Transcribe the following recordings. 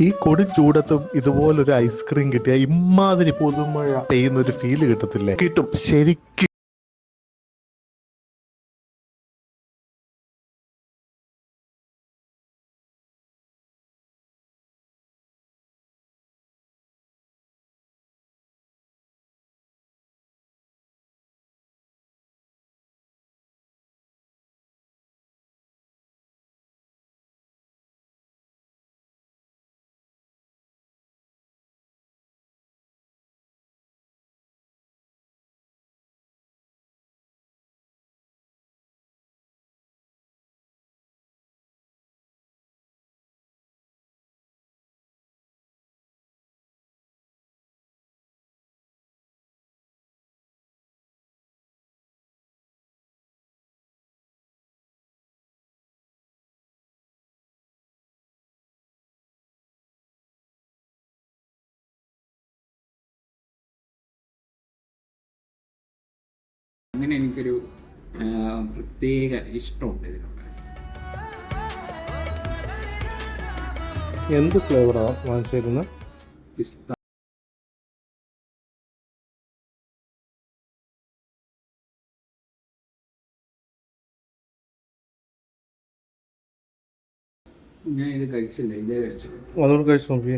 ഈ കൊടും ചൂടത്തും ഇതുപോലൊരു ഐസ്ക്രീം കിട്ടിയ ഇമാതിരി പുതുമഴ പെയ്യുന്ന ഒരു ഫീല് കിട്ടത്തില്ലേ? കിട്ടും ശരിക്കും. അങ്ങനെ എനിക്കൊരു പ്രത്യേക ഇഷ്ടമുണ്ട് ഇതിനൊക്കെ. എന്ത് ഫ്ലേവറാണ് വാങ്ങിച്ചേക്കുന്നത്? പിസ്ത. ഞാൻ ഇത് കഴിച്ചില്ല, ഇതേ കഴിച്ചില്ല. അതുകൊണ്ട് കഴിച്ചു നോക്കി.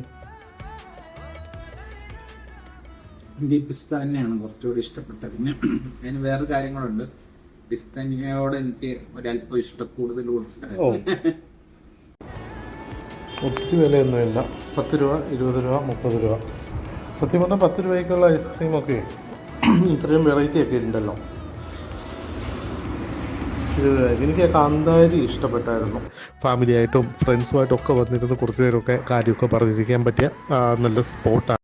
എനിക്ക് പിസ്ത തന്നെയാണ് കുറച്ചുകൂടി ഇഷ്ടപ്പെട്ടത്. പിന്നെ അതിന് വേറെ കാര്യങ്ങളുണ്ട്. പിസ്തയോട് എനിക്ക് ഒരല്പം ഇഷ്ടം കൂടുതലുണ്ട്. ഒത്തിരി വിലയൊന്നുമില്ല. 10 രൂപ, 20 രൂപ, 30 രൂപ. സത്യം പറഞ്ഞാൽ 10 രൂപയ്ക്കുള്ള ഐസ്ക്രീമൊക്കെ ഇത്രയും വെറൈറ്റി ഒക്കെ ഉണ്ടല്ലോ. എനിക്ക് കാന്താരി ഇഷ്ടപ്പെട്ടായിരുന്നു. ഫാമിലിയായിട്ടും ഫ്രണ്ട്സുമായിട്ടും ഒക്കെ വന്നിരുന്ന് കുറച്ച് നേരമൊക്കെ കാര്യമൊക്കെ പറഞ്ഞിരിക്കാൻ പറ്റിയ നല്ല സ്പോട്ടാണ്.